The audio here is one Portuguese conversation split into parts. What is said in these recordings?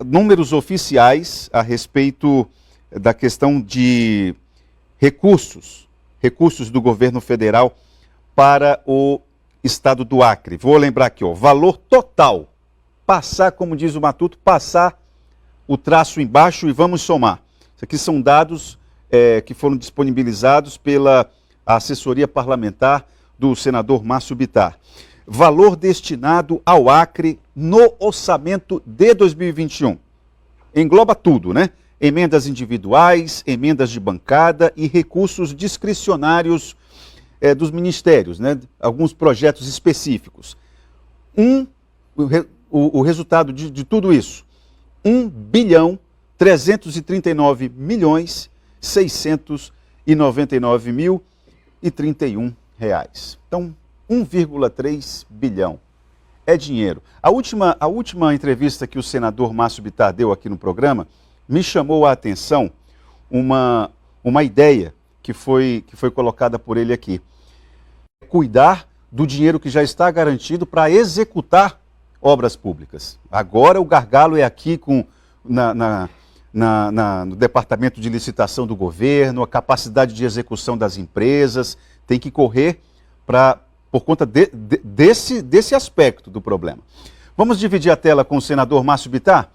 números oficiais a respeito da questão de recursos do governo federal para o estado do Acre. Vou lembrar aqui, ó, valor total, passar, como diz o Matuto, passar o traço embaixo e vamos somar. Isso aqui são dados que foram disponibilizados pela assessoria parlamentar do senador Márcio Bittar. Valor destinado ao Acre no orçamento de 2021. Engloba tudo, né? Emendas individuais, emendas de bancada e recursos discricionários dos ministérios, né? Alguns projetos específicos. O resultado de tudo isso, 1.339.699.031 reais. Então, 1,3 bilhão. É dinheiro. A última entrevista que o senador Márcio Bittar deu aqui no programa me chamou a atenção uma ideia que foi colocada por ele aqui. Cuidar do dinheiro que já está garantido para executar obras públicas. Agora o gargalo é aqui no departamento de licitação do governo, a capacidade de execução das empresas, tem que correr por conta desse aspecto do problema. Vamos dividir a tela com o senador Márcio Bittar?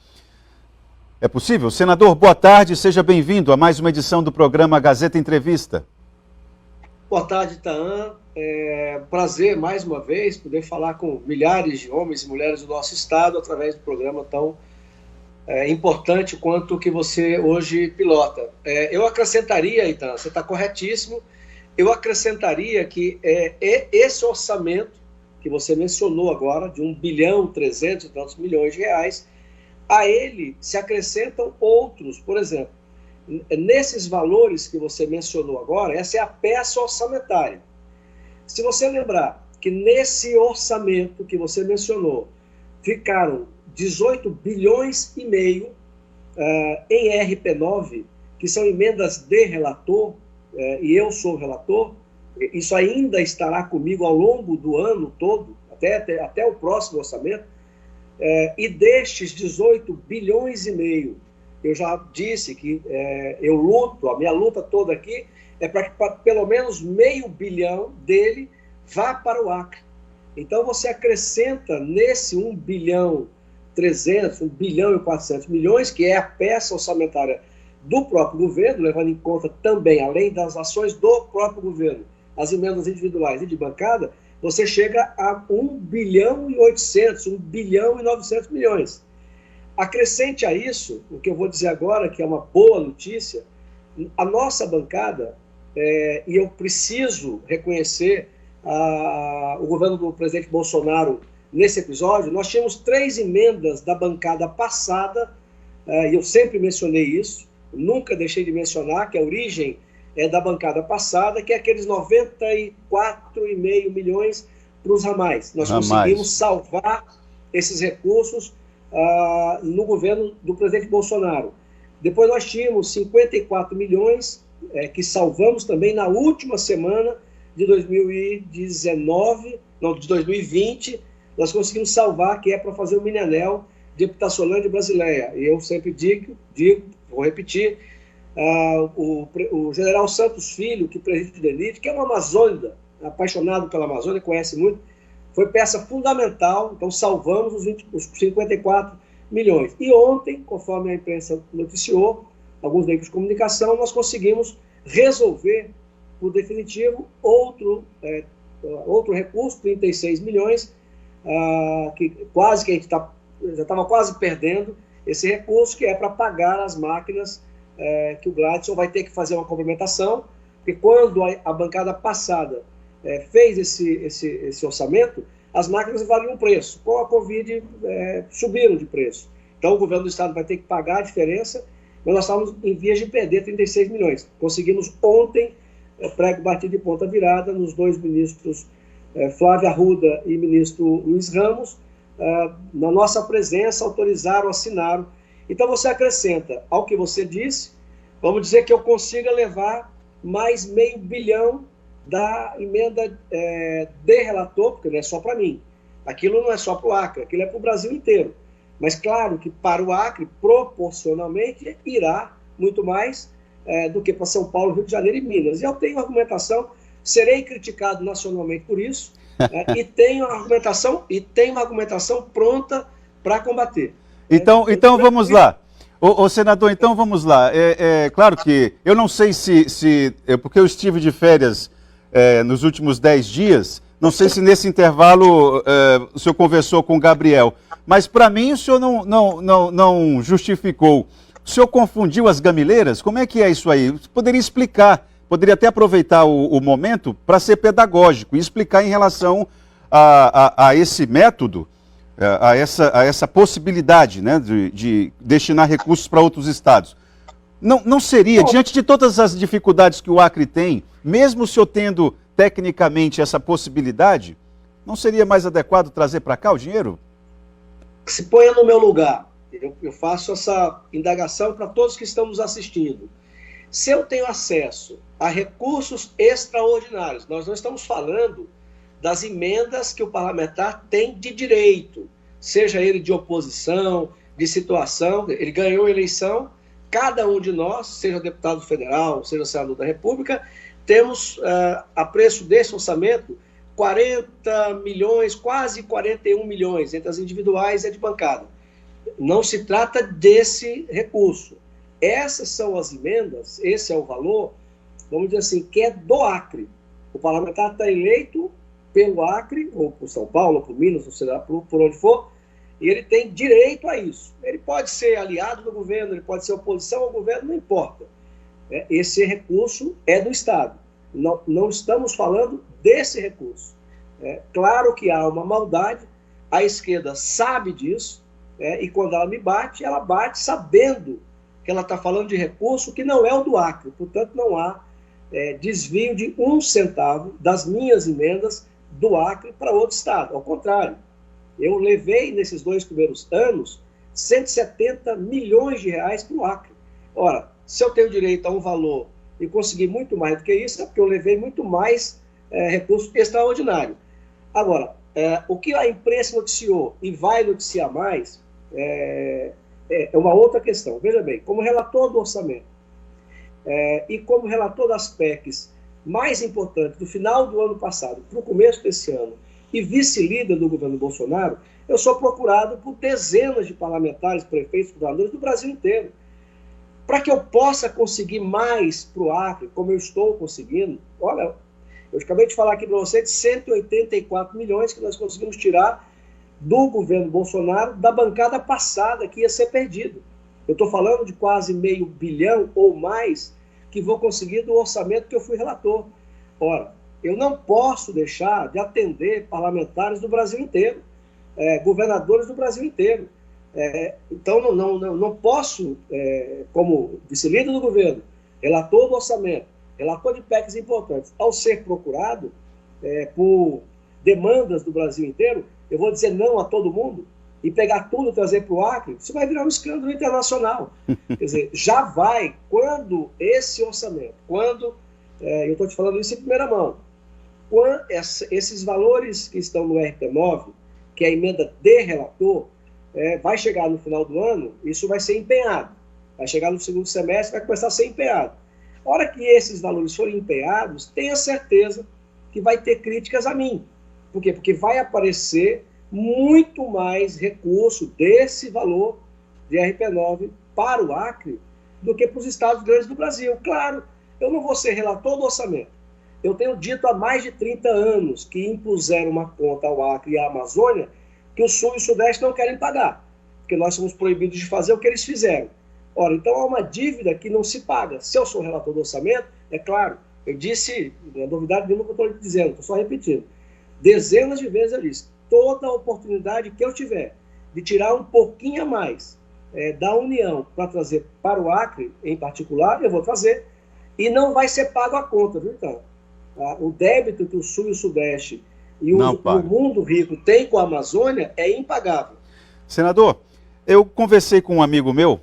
É possível? Senador, boa tarde, seja bem-vindo a mais uma edição do programa Gazeta Entrevista. Boa tarde, Itaã. É prazer, mais uma vez, poder falar com milhares de homens e mulheres do nosso estado através do programa tão importante quanto o que você hoje pilota. Eu acrescentaria, Itaã, você está corretíssimo, eu acrescentaria que esse orçamento que você mencionou agora, de 1.300 e tantos milhões de reais, a ele se acrescentam outros, por exemplo, nesses valores que você mencionou agora, essa é a peça orçamentária. Se você lembrar que nesse orçamento que você mencionou, ficaram 18 bilhões e meio em RP9, que são emendas de relator, e eu sou relator, isso ainda estará comigo ao longo do ano todo, até o próximo orçamento, e destes 18 bilhões e meio, eu já disse que eu luto, a minha luta toda aqui é para que pelo menos $500 milhão dele vá para o Acre. Então você acrescenta nesse 1.300, 1.400 milhões, que é a peça orçamentária do próprio governo, levando em conta também, além das ações do próprio governo, as emendas individuais e de bancada, você chega a 1.800, 1.900 milhões. Acrescente a isso, o que eu vou dizer agora, que é uma boa notícia, a nossa bancada, e eu preciso reconhecer o governo do presidente Bolsonaro nesse episódio, nós tínhamos 3 emendas da bancada passada, e eu sempre mencionei isso, nunca deixei de mencionar, que a origem é da bancada passada, que é aqueles 94,5 milhões para os ramais. Nós conseguimos salvar esses recursos no governo do presidente Bolsonaro. Depois nós tínhamos 54 milhões que salvamos também na última semana de 2020, nós conseguimos salvar, que é para fazer o mini-anel de Epitaciolândia e Brasileia. E eu sempre digo, vou repetir, o general Santos Filho, que preside o DENIT, que é um amazônida, apaixonado pela Amazônia, conhece muito, foi peça fundamental, então salvamos os 54 milhões. E ontem, conforme a imprensa noticiou, alguns veículos de comunicação, nós conseguimos resolver, por definitivo, outro recurso, 36 milhões, que a gente já estava quase perdendo esse recurso, que é para pagar as máquinas que o Gladson vai ter que fazer uma complementação, porque quando a bancada passada fez esse orçamento, as máquinas valiam preço. Com a Covid, subiram de preço. Então, o governo do estado vai ter que pagar a diferença, mas nós estávamos em vias de perder 36 milhões. Conseguimos ontem, prego batido de ponta virada, nos 2 ministros, Flávia Arruda e ministro Luiz Ramos, na nossa presença, autorizaram, assinaram. Então, você acrescenta ao que você disse, vamos dizer que eu consiga levar mais $500 milhão da emenda de relator, porque não é só para mim. Aquilo não é só para o Acre, aquilo é para o Brasil inteiro. Mas claro que para o Acre, proporcionalmente, irá muito mais do que para São Paulo, Rio de Janeiro e Minas. E eu tenho argumentação, serei criticado nacionalmente por isso, e tenho uma argumentação pronta para combater. Então vamos lá. Ô, senador, então vamos lá. Claro que eu não sei porque eu estive de férias nos últimos 10 dias, não sei se nesse intervalo o senhor conversou com o Gabriel, mas para mim o senhor não justificou. O senhor confundiu as gamileiras? Como é que é isso aí? Você poderia explicar, poderia até aproveitar o momento para ser pedagógico e explicar em relação a esse método, a essa possibilidade, né, de destinar recursos para outros estados. Não seria, diante de todas as dificuldades que o Acre tem, mesmo o senhor tendo tecnicamente essa possibilidade, não seria mais adequado trazer para cá o dinheiro? Se ponha no meu lugar. Eu faço essa indagação para todos que estão nos assistindo. Se eu tenho acesso a recursos extraordinários, nós não estamos falando das emendas que o parlamentar tem de direito, seja ele de oposição, de situação, ele ganhou a eleição, cada um de nós, seja deputado federal, seja senador da República, temos, a preço desse orçamento, 40 milhões, quase 41 milhões, entre as individuais e a de bancada. Não se trata desse recurso. Essas são as emendas, esse é o valor, vamos dizer assim, que é do Acre. O parlamentar está eleito pelo Acre, ou por São Paulo, ou por Minas, ou sei lá, por onde for, e ele tem direito a isso. Ele pode ser aliado do governo, ele pode ser oposição ao governo, não importa. Esse recurso é do Estado. Não estamos falando desse recurso. Claro que há uma maldade, a esquerda sabe disso, e quando ela bate sabendo que ela está falando de recurso que não é o do Acre. Portanto, não há desvio de 1 centavo das minhas emendas do Acre para outro estado. Ao contrário, eu levei nesses 2 primeiros anos 170 milhões de reais para o Acre. Ora, se eu tenho direito a um valor e consegui muito mais do que isso, é porque eu levei muito mais recurso extraordinário. Agora, o que a imprensa noticiou e vai noticiar mais é uma outra questão. Veja bem, como relator do orçamento e como relator das PECs mais importantes do final do ano passado para o começo desse ano e vice-líder do governo Bolsonaro, eu sou procurado por dezenas de parlamentares, prefeitos, governadores do Brasil inteiro. Para que eu possa conseguir mais para o Acre, como eu estou conseguindo, olha, eu acabei de falar aqui para você de 184 milhões que nós conseguimos tirar do governo Bolsonaro, da bancada passada, que ia ser perdido. Eu estou falando de quase $500 milhão ou mais que vou conseguir do orçamento que eu fui relator. Ora, eu não posso deixar de atender parlamentares do Brasil inteiro, governadores do Brasil inteiro. Então, não posso, como vice-líder do governo, relator do orçamento, relator de PECs importantes, ao ser procurado por demandas do Brasil inteiro, eu vou dizer não a todo mundo e pegar tudo e trazer para o Acre, isso vai virar um escândalo internacional. Quer dizer, já vai, quando esse orçamento, eu estou te falando isso em primeira mão, quando esses valores que estão no RP9, que é a emenda de relator, vai chegar no final do ano, isso vai ser empenhado. Vai chegar no segundo semestre, vai começar a ser empenhado. A hora que esses valores forem empenhados, tenha certeza que vai ter críticas a mim. Por quê? Porque vai aparecer muito mais recurso desse valor de RP9 para o Acre do que para os estados grandes do Brasil. Claro, eu não vou ser relator do orçamento. Eu tenho dito há mais de 30 anos que impuseram uma conta ao Acre e à Amazônia que o Sul e o Sudeste não querem pagar, porque nós somos proibidos de fazer o que eles fizeram. Ora, então há uma dívida que não se paga. Se eu sou relator do orçamento, é claro, eu disse, não é novidade nenhuma que eu estou dizendo, estou só repetindo. Dezenas de vezes eu disse, toda oportunidade que eu tiver de tirar um pouquinho a mais da União para trazer para o Acre, em particular, eu vou trazer, e não vai ser pago a conta, viu, então? O débito que o Sul e o Sudeste e o mundo rico tem com a Amazônia é impagável. Senador, eu conversei com um amigo meu,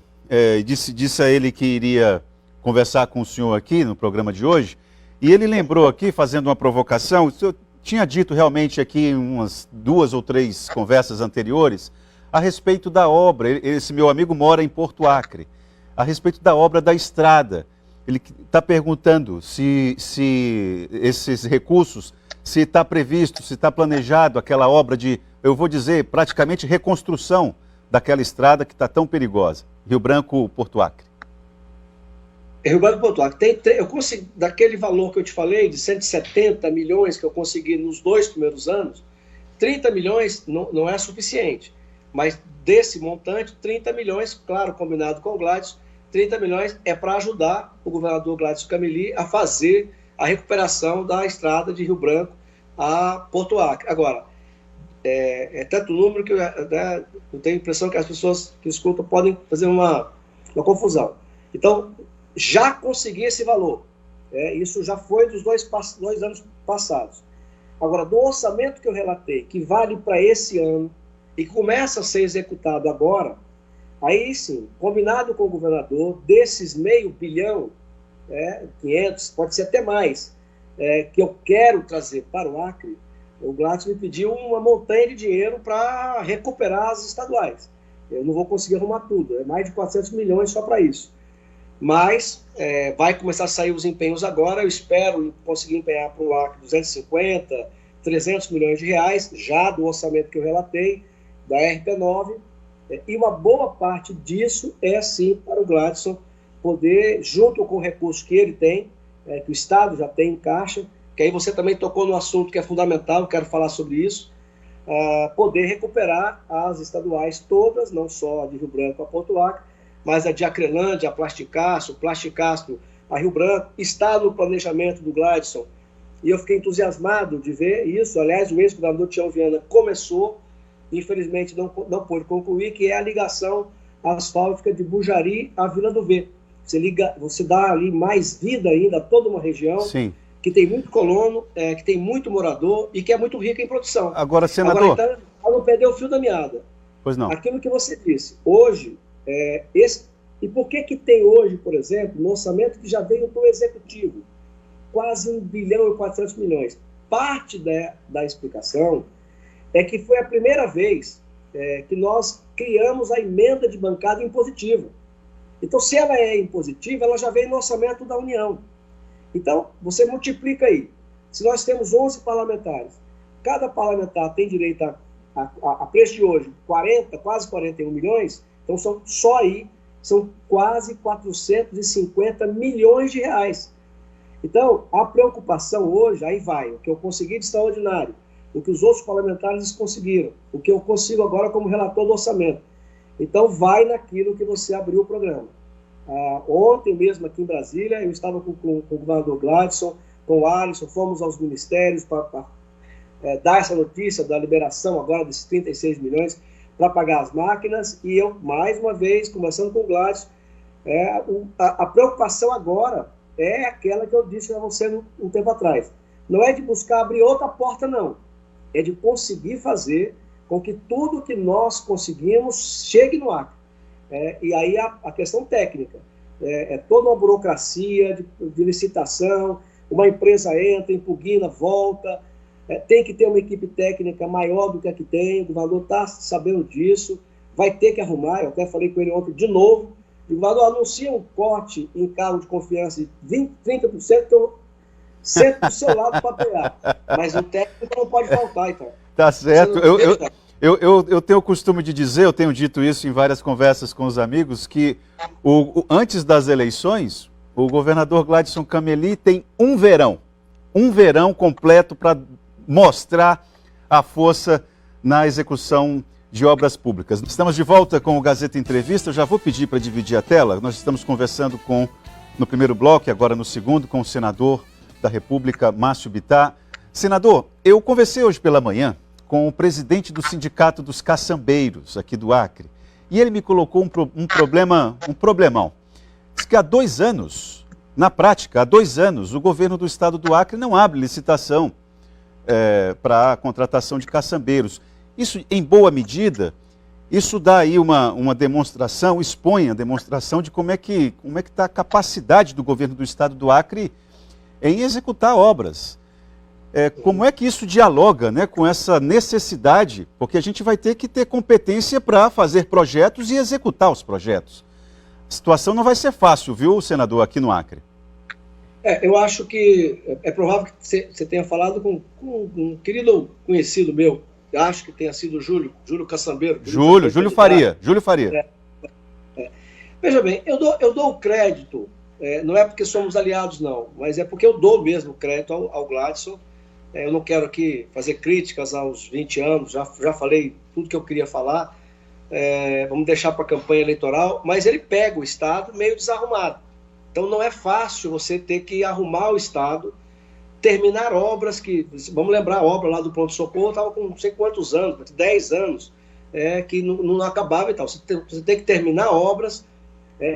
disse a ele que iria conversar com o senhor aqui no programa de hoje, e ele lembrou aqui, fazendo uma provocação, o senhor tinha dito realmente aqui em umas 2 ou 3 conversas anteriores, a respeito da obra. Esse meu amigo mora em Porto Acre. A respeito da obra da estrada. Ele está perguntando se esses recursos, se está previsto, se está planejado aquela obra de, eu vou dizer, praticamente reconstrução daquela estrada que está tão perigosa. Rio Branco, Porto Acre. Rio Branco, Porto Acre. Eu consegui, daquele valor que eu te falei, de 170 milhões que eu consegui nos 2 primeiros anos, 30 milhões não é suficiente. Mas desse montante, 30 milhões, claro, combinado com o Gladson, 30 milhões é para ajudar o governador Gladson Cameli a fazer a recuperação da estrada de Rio Branco a Porto Acre. Agora, é tanto número que eu tenho a impressão que as pessoas que escutam podem fazer uma confusão. Então, já consegui esse valor. Isso já foi dos 2 anos passados. Agora, do orçamento que eu relatei, que vale para esse ano e que começa a ser executado agora, aí sim, combinado com o governador, desses $500 milhão, 500, pode ser até mais, que eu quero trazer para o Acre, o Gladson me pediu uma montanha de dinheiro para recuperar as estaduais. Eu não vou conseguir arrumar tudo, é mais de 400 milhões só para isso. Mas vai começar a sair os empenhos agora, eu espero conseguir empenhar para o Acre 250, 300 milhões de reais, já do orçamento que eu relatei, da RP9, e uma boa parte disso é sim para o Gladson poder, junto com o recurso que ele tem, que o Estado já tem em caixa, que aí você também tocou no assunto que é fundamental, quero falar sobre isso, poder recuperar as estaduais todas, não só a de Rio Branco a Porto Acre, mas a de Acrelândia, a Plasticastro, a Rio Branco, está no planejamento do Gladson, e eu fiquei entusiasmado de ver isso. Aliás, o ex-governador Tião Viana começou, infelizmente não pôde concluir, que é a ligação asfáltica de Bujari à Vila do V. Você dá ali mais vida ainda a toda uma região. Sim. Que tem muito colono, que tem muito morador e que é muito rica em produção. Agora, senador... Agora, então, para não perder o fio da meada. Pois não. Aquilo que você disse, hoje, e por que tem hoje, por exemplo, no orçamento que já veio do Executivo, quase 1 bilhão e 400 milhões? Parte da explicação é que foi a primeira vez que nós criamos a emenda de bancada impositiva. Então, se ela é impositiva, ela já veio no orçamento da União. Então, você multiplica aí. Se nós temos 11 parlamentares, cada parlamentar tem direito a preço de hoje, quase 41 milhões, então só aí são quase 450 milhões de reais. Então, a preocupação hoje, aí vai, o que eu consegui de extraordinário, o que os outros parlamentares conseguiram, o que eu consigo agora como relator do orçamento. Então, vai naquilo que você abriu o programa. Ontem mesmo aqui em Brasília, eu estava com o governador Gladson, com o Alisson, fomos aos ministérios para dar essa notícia da liberação agora desses 36 milhões para pagar as máquinas, e eu, mais uma vez, conversando com o Gladson, a preocupação agora é aquela que eu disse para você um tempo atrás. Não é de buscar abrir outra porta, não. É de conseguir fazer com que tudo que nós conseguimos chegue no Acre. E aí a questão técnica, toda uma burocracia de licitação, uma empresa entra, impugna, volta, tem que ter uma equipe técnica maior do que a que tem, o governador está sabendo disso, vai ter que arrumar. Eu até falei com ele ontem de novo, o governador anuncia um corte em cargo de confiança de 30%, que eu sento do seu lado para apoiar, mas o técnico não pode faltar, então. Tá certo. Eu tenho o costume de dizer, eu tenho dito isso em várias conversas com os amigos, que antes das eleições, o governador Gladson Cameli tem um verão completo para mostrar a força na execução de obras públicas. Estamos de volta com o Gazeta Entrevista. Eu já vou pedir para dividir a tela. Nós estamos conversando no primeiro bloco e agora no segundo, com o senador da República, Márcio Bittar. Senador, eu conversei hoje pela manhã com o presidente do Sindicato dos Caçambeiros, aqui do Acre, e ele me colocou um problemão. Diz que há 2 anos, na prática, há 2 anos, o governo do estado do Acre não abre licitação para a contratação de caçambeiros. Isso, em boa medida, isso dá aí uma demonstração, expõe a demonstração de como é que está a capacidade do governo do estado do Acre em executar obras. Como é que isso dialoga, né, com essa necessidade? Porque a gente vai ter que ter competência para fazer projetos e executar os projetos. A situação não vai ser fácil, viu, senador, aqui no Acre? Eu acho que é provável que você tenha falado com um querido conhecido meu, acho que tenha sido Júlio Caçambeiro. Júlio Faria. Veja bem, eu dou o crédito, não é porque somos aliados, não, mas é porque eu dou mesmo crédito ao Gladson. Eu não quero aqui fazer críticas aos 20 anos, já falei tudo que eu queria falar, vamos deixar para a campanha eleitoral, mas ele pega o Estado meio desarrumado. Então não é fácil você ter que arrumar o Estado, terminar obras que, vamos lembrar, a obra lá do pronto-socorro estava com não sei quantos anos, 10 anos, que não acabava e tal. Você tem que terminar obras,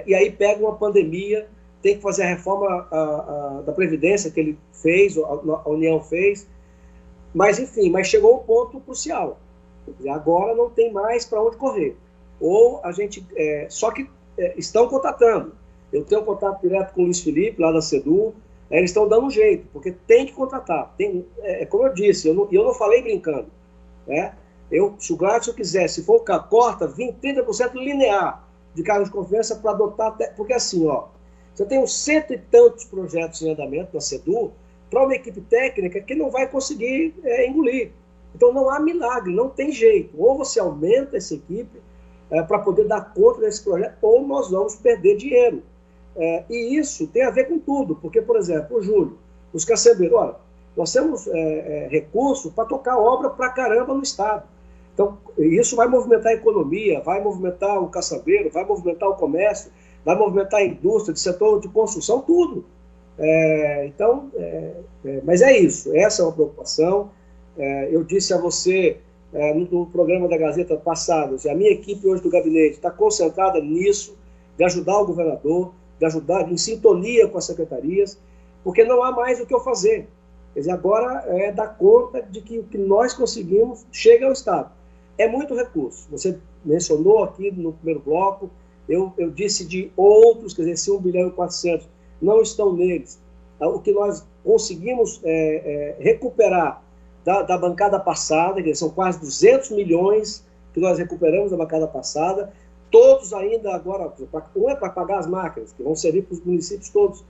e aí pega uma pandemia, tem que fazer a reforma da Previdência que ele fez, a União fez, mas enfim, chegou um ponto crucial. Agora não tem mais para onde correr. Ou a gente, só que estão contatando. Eu tenho contato direto com o Luiz Felipe, lá da CEDU, eles estão dando um jeito, porque tem que contratar. Como eu disse, eu não falei brincando. Se o Gladson quiser, se for o caso, corta 30% linear de cargos de confiança para adotar, porque assim, você tem uns 100 e tantos projetos em andamento na CEDU para uma equipe técnica que não vai conseguir engolir. Então não há milagre, não tem jeito. Ou você aumenta essa equipe para poder dar conta desse projeto, ou nós vamos perder dinheiro. E isso tem a ver com tudo, porque, por exemplo, o Júlio, os Caçambeiros, olha, nós temos recursos para tocar obra para caramba no Estado. Então, isso vai movimentar a economia, vai movimentar o caçambeiro, vai movimentar o comércio, vai movimentar a indústria, de setor de construção, tudo. Mas é isso, essa é uma preocupação. Eu disse a você no programa da Gazeta passado, a minha equipe hoje do gabinete está concentrada nisso, de ajudar o governador, de ajudar em sintonia com as secretarias, porque não há mais o que eu fazer. Quer dizer, agora é dar conta de que o que nós conseguimos chega ao Estado. É muito recurso. Você mencionou aqui no primeiro bloco, eu disse de outros, quer dizer, esse 1 bilhão e 400 não estão neles. O que nós conseguimos recuperar da bancada passada, que são quase 200 milhões que nós recuperamos da bancada passada, todos ainda agora, um é para pagar as máquinas, que vão servir para os municípios todos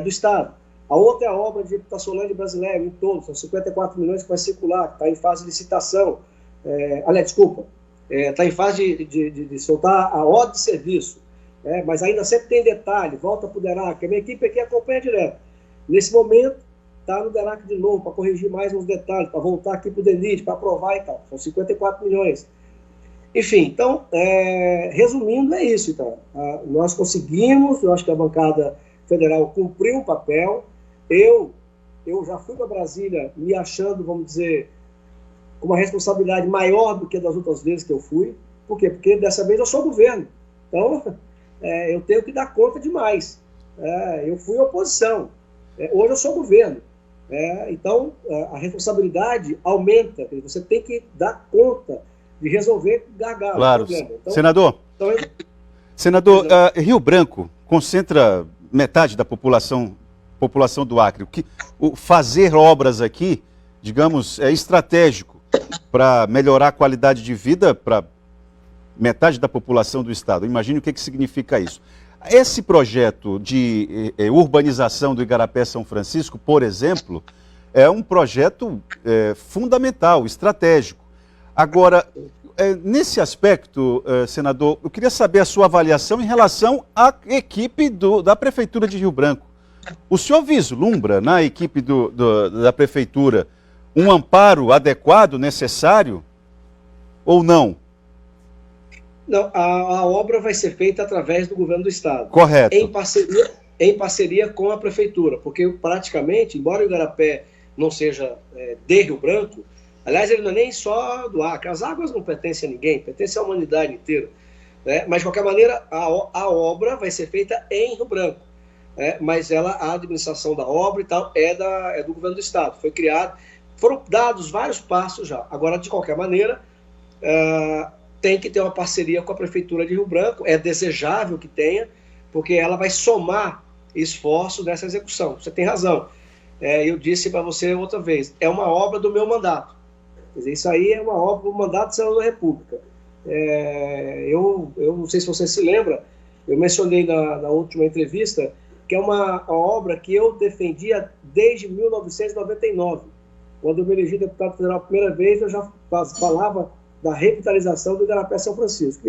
do Estado. A outra é a obra de Habitacionante Brasileira, em todos, são 54 milhões que vai circular, que está em fase de licitação. Está em fase de soltar a ordem de serviço, mas ainda sempre tem detalhe, volta para o DERAC, a minha equipe aqui acompanha direto. Nesse momento, está no DERAC de novo, para corrigir mais uns detalhes, para voltar aqui para o DENIT, para aprovar e tal. São 54 milhões. Enfim, então, resumindo, é isso. Então, nós conseguimos, eu acho que a bancada federal cumpriu o papel. Eu já fui para Brasília me achando, vamos dizer, com uma responsabilidade maior do que das outras vezes que eu fui. Por quê? Porque dessa vez eu sou governo. Então, eu tenho que dar conta demais. Eu fui oposição. Hoje eu sou governo. Então, a responsabilidade aumenta. Você tem que dar conta de resolver gargalo. Claro. Então, Senador, Rio Branco concentra metade da população do Acre. Fazer obras aqui, digamos, é estratégico para melhorar a qualidade de vida para metade da população do Estado. Imagine o que significa isso. Esse projeto de urbanização do Igarapé São Francisco, por exemplo, é um projeto fundamental, estratégico. Agora, nesse aspecto, senador, eu queria saber a sua avaliação em relação à equipe da Prefeitura de Rio Branco. O senhor vislumbra na equipe da Prefeitura um amparo adequado, necessário, ou não? Não, a obra vai ser feita através do governo do Estado. Correto. Em parceria com a Prefeitura, porque praticamente, embora o Igarapé não seja de Rio Branco, aliás, ele não é nem só do Acre, as águas não pertencem a ninguém, pertencem à humanidade inteira. Mas, de qualquer maneira, a obra vai ser feita em Rio Branco. Mas a administração da obra e tal é do governo do Estado. Foi criado, foram dados vários passos já. Agora, de qualquer maneira, tem que ter uma parceria com a Prefeitura de Rio Branco, é desejável que tenha, porque ela vai somar esforços nessa execução. Você tem razão. Eu disse para você outra vez, é uma obra do meu mandato. Quer dizer, isso aí é uma obra do mandato do Senado da República. Eu não sei se você se lembra, eu mencionei na última entrevista que é uma obra que eu defendia desde 1999. Quando eu me elegi deputado federal a primeira vez, eu já falava da revitalização do Igarapé São Francisco.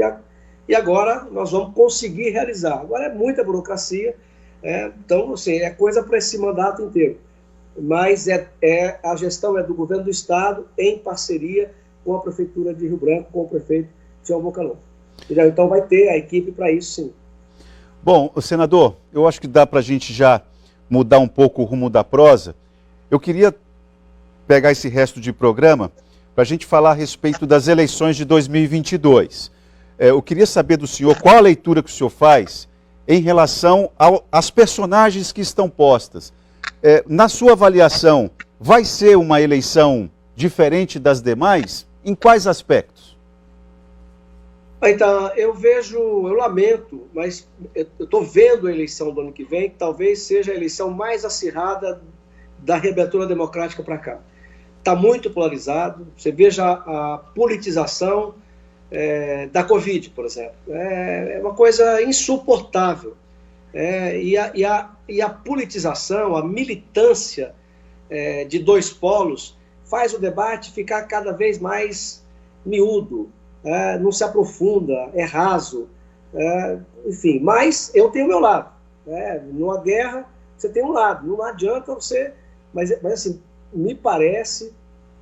E agora nós vamos conseguir realizar. Agora é muita burocracia, então, assim, é coisa para esse mandato inteiro. Mas a gestão é do governo do Estado em parceria com a Prefeitura de Rio Branco, com o prefeito Tião Bocalão. Então vai ter a equipe para isso, sim. Bom, senador, eu acho que dá para a gente já mudar um pouco o rumo da prosa. Eu queria pegar esse resto de programa para a gente falar a respeito das eleições de 2022. Eu queria saber do senhor qual a leitura que o senhor faz em relação às personagens que estão postas. Na sua avaliação, vai ser uma eleição diferente das demais? Em quais aspectos? Então, eu lamento, mas eu estou vendo a eleição do ano que vem, que talvez seja a eleição mais acirrada da reabertura democrática para cá. Está muito polarizado, você veja a politização da Covid, por exemplo. É uma coisa insuportável. E a politização, a militância de dois polos faz o debate ficar cada vez mais miúdo, não se aprofunda, é raso, enfim. Mas eu tenho o meu lado. Numa guerra, você tem um lado, não adianta você... Mas assim, me parece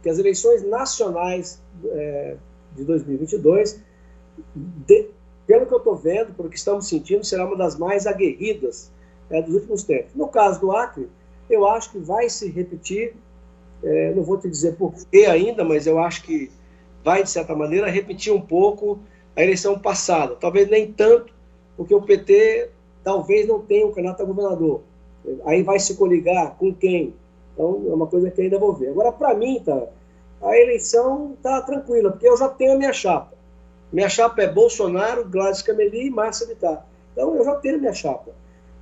que as eleições nacionais de 2022, pelo que eu estou vendo, pelo que estamos sentindo, será uma das mais aguerridas dos últimos tempos. No caso do Acre, eu acho que vai se repetir, não vou te dizer por quê ainda, mas eu acho que vai, de certa maneira, repetir um pouco a eleição passada. Talvez nem tanto, porque o PT talvez não tenha um candidato a governador. Aí vai se coligar com quem? Então, é uma coisa que ainda vou ver. Agora, para mim, a eleição está tranquila, porque eu já tenho a minha chapa. Minha chapa é Bolsonaro, Gladys Cameli e Márcia Vittar. Então, eu já tenho a minha chapa.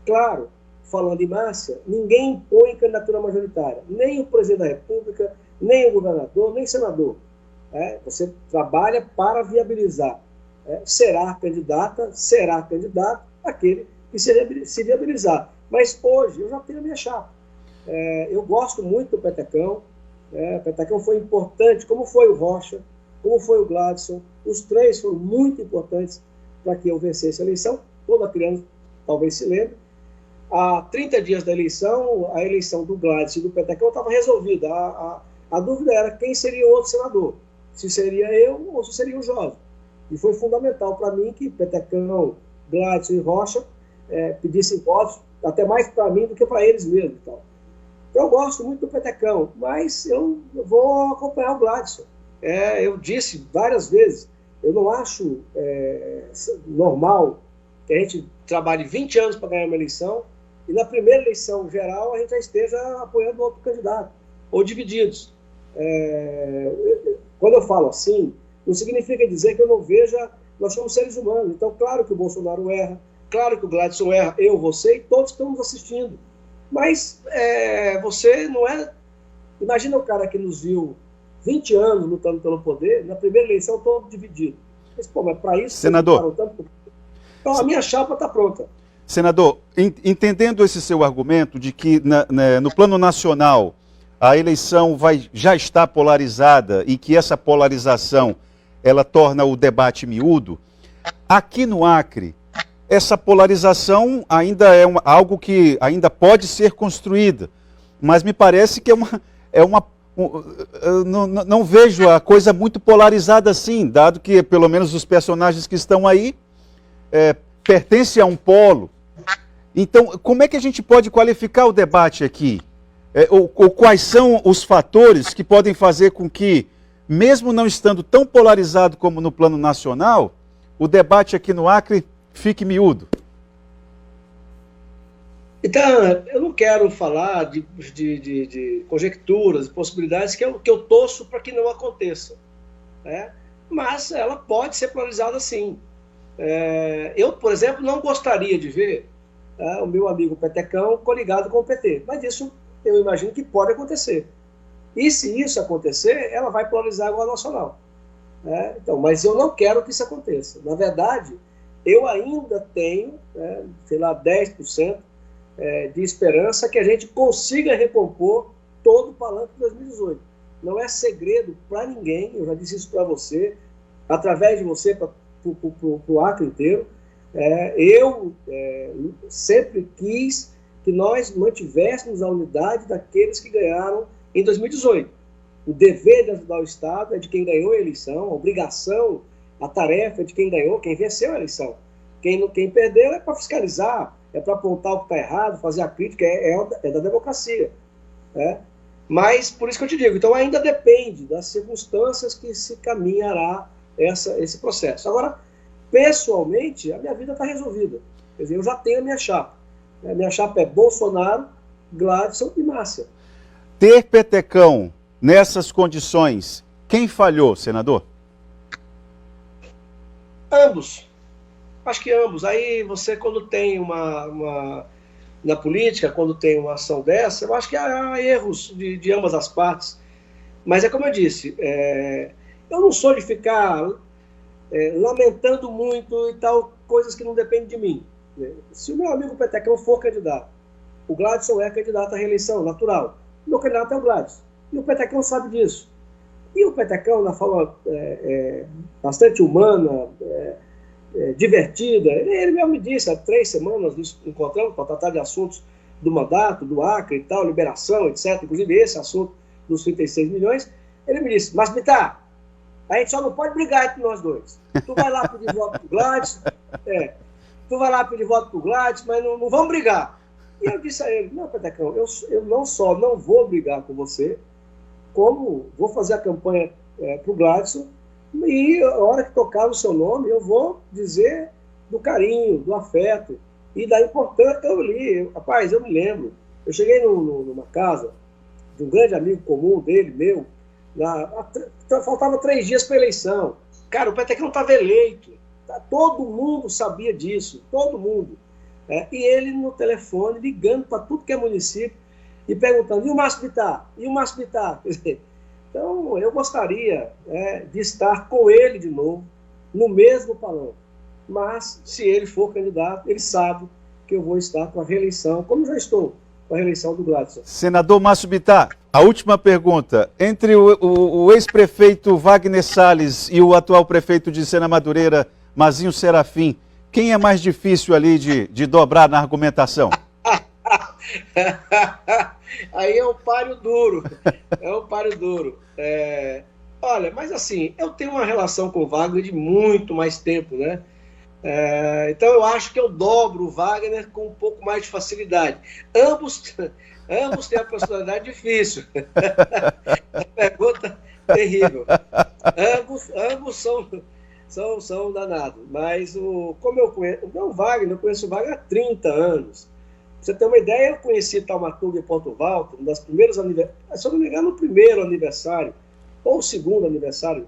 Claro, falando em Márcia, ninguém impõe candidatura majoritária. Nem o presidente da República, nem o governador, nem o senador. Você trabalha para viabilizar. Será candidato aquele que se viabilizar. Mas hoje eu já tenho a minha chapa. Eu gosto muito do Petecão. O Petecão foi importante, como foi o Rocha, como foi o Gladson. Os três foram muito importantes para que eu vencesse a eleição. Toda criança talvez se lembre. Há 30 dias da eleição, a eleição do Gladson e do Petecão estava resolvida. A dúvida era quem seria o outro senador. Se seria eu ou se seria o Jovem. E foi fundamental para mim que Petecão, Gladson e Rocha pedissem votos, até mais para mim do que para eles mesmos. Então, eu gosto muito do Petecão, mas eu vou acompanhar o Gladson. Eu disse várias vezes, eu não acho normal que a gente trabalhe 20 anos para ganhar uma eleição e na primeira eleição geral a gente já esteja apoiando outro candidato, ou divididos. Quando eu falo assim, não significa dizer que eu não veja, nós somos seres humanos, então claro que o Bolsonaro erra, claro que o Gladson erra, eu, você e todos que estamos assistindo. Mas você não é... Imagina o cara que nos viu 20 anos lutando pelo poder, na primeira eleição todo dividido. Mas para isso... Senador... Então a minha chapa está pronta. Senador, entendendo esse seu argumento de que no plano nacional a eleição já está polarizada e que essa polarização ela torna o debate miúdo, aqui no Acre, essa polarização ainda é algo que ainda pode ser construída, mas me parece que não vejo a coisa muito polarizada assim, dado que pelo menos os personagens que estão aí pertencem a um polo. Então, como é que a gente pode qualificar o debate aqui? Ou quais são os fatores que podem fazer com que, mesmo não estando tão polarizado como no plano nacional, o debate aqui no Acre fique miúdo? Então, eu não quero falar de conjecturas, possibilidades que eu torço para que não aconteça. Mas ela pode ser polarizada sim. Eu, por exemplo, não gostaria de ver o meu amigo Petecão coligado com o PT, mas isso eu imagino que pode acontecer. E se isso acontecer, ela vai polarizar a Guarda Nacional. Então, mas eu não quero que isso aconteça. Na verdade, eu ainda tenho, sei lá, 10% de esperança que a gente consiga recompor todo o palanque de 2018. Não é segredo para ninguém, eu já disse isso para você, através de você, para o Acre inteiro. Eu sempre quis que nós mantivéssemos a unidade daqueles que ganharam em 2018. O dever de ajudar o Estado é de quem ganhou a eleição, a obrigação, a tarefa é de quem ganhou, quem venceu a eleição. Quem perdeu é para fiscalizar, é para apontar o que está errado, fazer a crítica, é da democracia. Mas, por isso que eu te digo, então ainda depende das circunstâncias que se caminhará esse processo. Agora, pessoalmente, a minha vida está resolvida. Quer dizer, eu já tenho a minha chapa. A minha chapa é Bolsonaro, Gladson e Márcia. Ter petecão nessas condições, quem falhou, senador? Ambos. Acho que ambos. Aí você, quando tem na política, quando tem uma ação dessa, eu acho que há erros de ambas as partes. Mas é como eu disse, eu não sou de ficar lamentando muito e tal, coisas que não dependem de mim. Se o meu amigo petecão for candidato, o Gladson é candidato à reeleição, natural. O meu candidato é o Gladson. E o petecão sabe disso. E o petecão, na forma bastante humana, divertida, ele mesmo me disse, há 3 semanas nos encontramos para tratar de assuntos do mandato, do Acre e tal, liberação, etc. Inclusive esse assunto dos 36 milhões. Ele me disse, mas Bittar, a gente só não pode brigar entre nós dois. Tu vai lá pedir voto pro Gladson, tu vai lá pedir voto pro Gladson, mas não vamos brigar. E eu disse a ele, não, petecão, eu não só não vou brigar com você, como vou fazer a campanha pro Gladson, e a hora que tocar o seu nome, eu vou dizer do carinho, do afeto e da importância que eu li. Rapaz, eu me lembro, eu cheguei numa casa de um grande amigo comum dele, meu, faltava 3 dias para a eleição. Cara, o petecão estava eleito. Todo mundo sabia disso, todo mundo. E ele no telefone, ligando para tudo que é município e perguntando, e o Márcio Bittar? E o Márcio Bittar? Então, eu gostaria de estar com ele de novo, no mesmo palanque. Mas, se ele for candidato, ele sabe que eu vou estar com a reeleição, como já estou com a reeleição do Gladson. Senador Márcio Bittar, a última pergunta. Entre o ex-prefeito Wagner Salles e o atual prefeito de Sena Madureira, Mazinho Serafim, quem é mais difícil ali de dobrar na argumentação? Aí é um páreo duro. Olha, mas assim, eu tenho uma relação com o Wagner de muito mais tempo, né? Então eu acho que eu dobro o Wagner com um pouco mais de facilidade. Ambos têm a personalidade difícil. Pergunta terrível. Ambos são danados. Mas como eu conheço o Wagner, eu conheço o Wagner há 30 anos. Pra você ter uma ideia, eu conheci Taumaturgo e Porto Valto, um das primeiras aniversários, se eu não me engano, no primeiro aniversário, ou o segundo aniversário,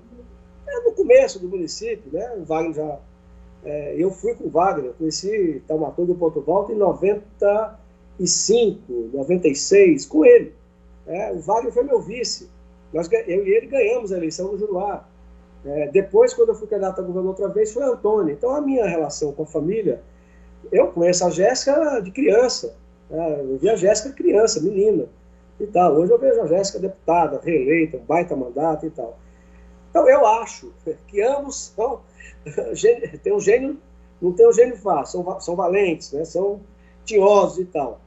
no começo do município, né? O Wagner já. Eu fui com o Wagner, conheci Taumaturgo e Porto Valto em 95, 96, com ele. O Wagner foi meu vice. Eu e ele ganhamos a eleição no Juruá. Depois, quando eu fui candidato a governador outra vez, foi Antônio. Então, a minha relação com a família, eu conheço a Jéssica de criança. Eu vi a Jéssica criança, menina e tal. Hoje eu vejo a Jéssica deputada, reeleita, um baita mandato e tal. Então, eu acho que ambos tem um gênio, não tem um gênio fácil, são valentes, né? São tinhosos e tal.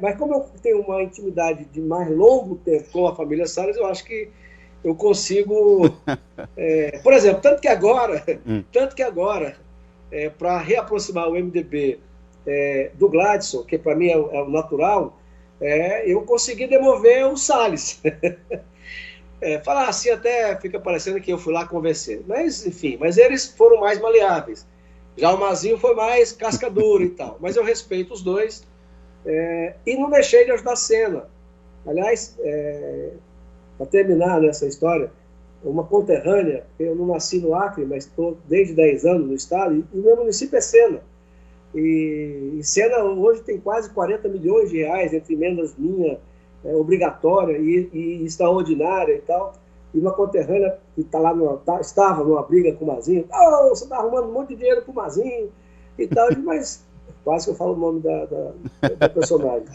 Mas como eu tenho uma intimidade de mais longo tempo com a família Salles, eu acho que eu consigo... por exemplo, tanto que agora, para reaproximar o MDB do Gladson, que para mim é o natural, eu consegui demover o Salles. Falar assim até fica parecendo que eu fui lá convencer. Mas, enfim, eles foram mais maleáveis. Já o Mazinho foi mais casca dura e tal. Mas eu respeito os dois e não deixei de ajudar a Sena. Aliás, para terminar nessa história, uma conterrânea, eu não nasci no Acre, mas estou desde 10 anos no estado, e o meu município é Sena. E Sena hoje tem quase 40 milhões de reais entre emendas minha obrigatória e extraordinária e tal. E uma conterrânea que estava numa briga com o Mazinho. Oh, você está arrumando um monte de dinheiro para o Mazinho e tal. Mas quase que eu falo o nome da personagem.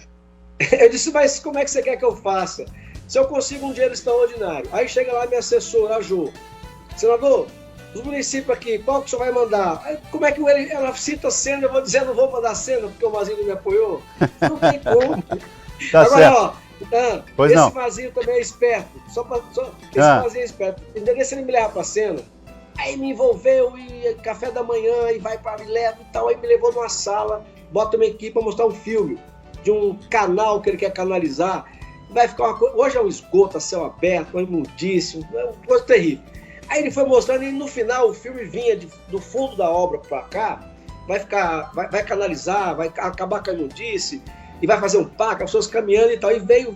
Eu disse, mas como é que você quer que eu faça? Se eu consigo um dinheiro extraordinário. Aí chega lá minha assessora, a Jo. Senador, os municípios aqui, qual que o senhor vai mandar? Aí, como é que ela cita a cena? Eu vou dizer, não vou mandar cena porque o Mazinho não me apoiou? Não tem como. Tá agora, certo. ó, esse Mazinho também é esperto. Esse Mazinho é esperto. Entendeu? Se ele me levar pra cena, aí me envolveu e café da manhã, e vai para me leva e tal. Aí me levou numa sala, bota uma equipe para mostrar um filme de um canal que ele quer canalizar. Vai ficar uma coisa. Hoje é um esgoto a céu aberto, um imundíssimo, é uma coisa terrível. Aí ele foi mostrando e no final o filme vinha do fundo da obra para cá, vai canalizar, vai acabar com a imundície e vai fazer um parque, as pessoas caminhando e tal. E veio.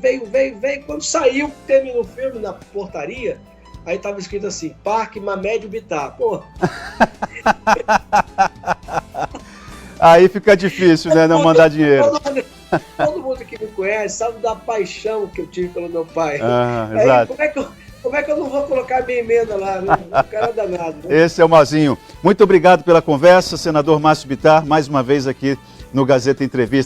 Quando saiu, terminou o filme na portaria, aí estava escrito assim: Parque Mamédio Bittar. Pô. Aí fica difícil, né? Não mandar dinheiro. Todo mundo que me conhece sabe da paixão que eu tive pelo meu pai. Aí, exato. Como é que eu não vou colocar minha emenda lá? Né? O cara é danado. Né? Esse é o Mazinho. Muito obrigado pela conversa, senador Márcio Bittar, mais uma vez aqui no Gazeta Entrevista.